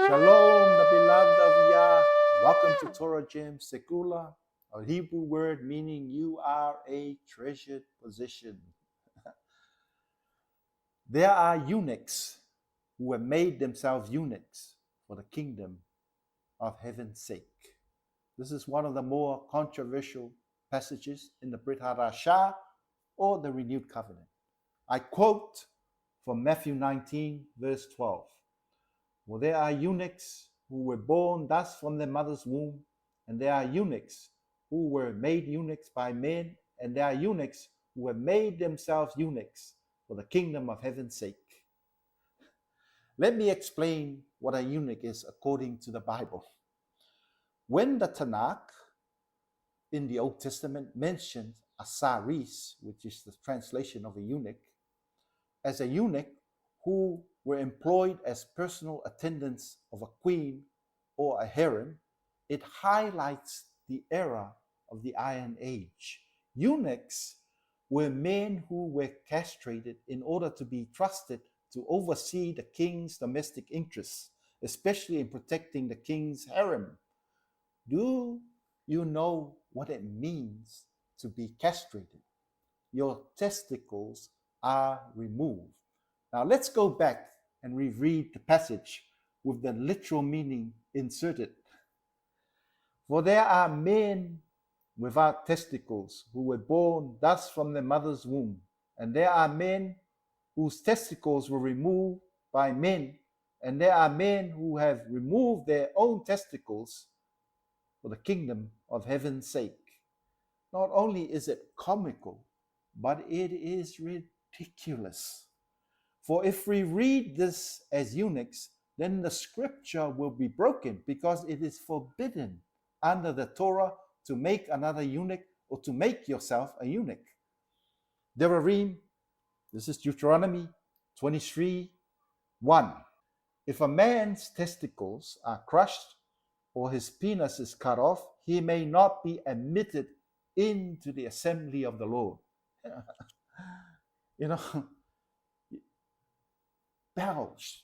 Shalom, the beloved of Yah. Welcome to Torah Gym Segula, a Hebrew word meaning you are a treasured possession. There are eunuchs who have made themselves eunuchs for the kingdom of heaven's sake. This is one of the more controversial passages in the Brit Hadashah or the Renewed Covenant. I quote from Matthew 19, verse 12. For there are eunuchs who were born thus from their mother's womb, and there are eunuchs who were made eunuchs by men, and there are eunuchs who have made themselves eunuchs for the kingdom of heaven's sake. Let me explain what a eunuch is according to the Bible. When the Tanakh in the Old Testament mentions a saris, which is the translation of a eunuch, as a eunuch who were employed as personal attendants of a queen or a harem, it highlights the era of the Iron Age. Eunuchs were men who were castrated in order to be trusted to oversee the king's domestic interests, especially in protecting the king's harem. Do you know what it means to be castrated? Your testicles are removed. Now let's go back and reread the passage with the literal meaning inserted. For there are men without testicles who were born thus from their mother's womb, and there are men whose testicles were removed by men, and there are men who have removed their own testicles for the kingdom of heaven's sake. Not only is it comical, but it is ridiculous. For if we read this as eunuchs, then the scripture will be broken, because it is forbidden under the Torah to make another eunuch or to make yourself a eunuch. Devarim, this is Deuteronomy 23:1. If a man's testicles are crushed or his penis is cut off, he may not be admitted into the assembly of the Lord. You know, bells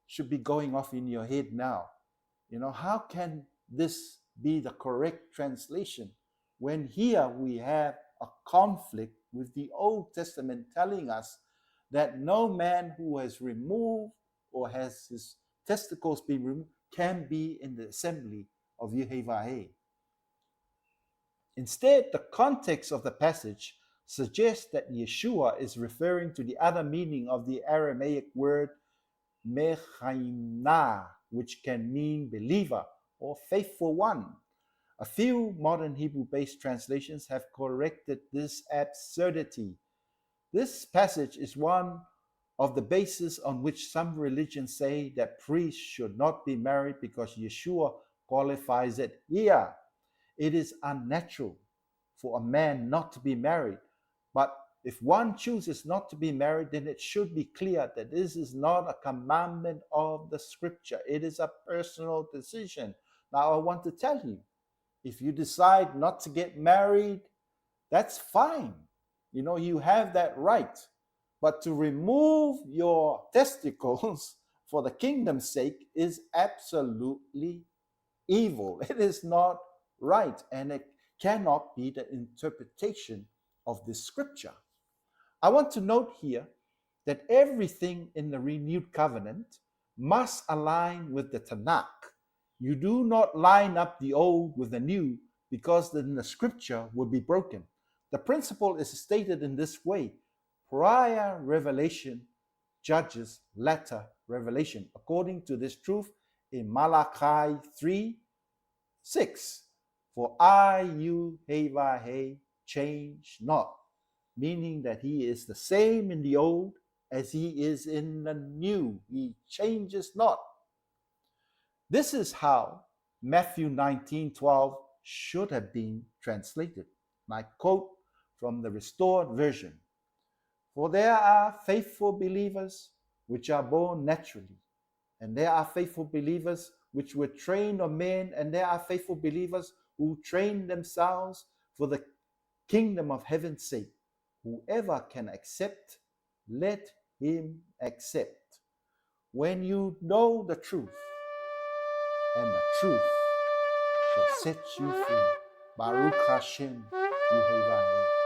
should be going off in your head now. You know, how can this be the correct translation when here we have a conflict with the Old Testament telling us that no man who has removed or has his testicles been removed can be in the assembly of Yehovah. Instead, the context of the passage suggests that Yeshua is referring to the other meaning of the Aramaic word mechaimna, which can mean believer or faithful one. A few modern Hebrew-based translations have corrected this absurdity. This passage is one of the bases on which some religions say that priests should not be married because Yeshua qualifies it here. It is unnatural for a man not to be married, but if one chooses not to be married, then it should be clear that this is not a commandment of the scripture. It is a personal decision. Now, I want to tell you, if you decide not to get married, that's fine. You know, you have that right. But to remove your testicles for the kingdom's sake is absolutely evil. It is not right, and it cannot be the interpretation of this scripture. I want to note here that everything in the renewed covenant must align with the Tanakh. You do not line up the old with the new, because then the scripture would be broken. The principle is stated in this way: prior revelation judges latter revelation, according to this truth in Malachi 3:6. For I, Yehovah, change not, meaning that he is the same in the old as he is in the new. He changes not. This is how Matthew 19:12 should have been translated. And I quote from the Restored Version. For there are faithful believers which are born naturally, and there are faithful believers which were trained of men, and there are faithful believers who train themselves for the kingdom of heaven's sake. Whoever can accept, let him accept. When you know the truth, and the truth shall set you free. Baruch Hashem Yehovah.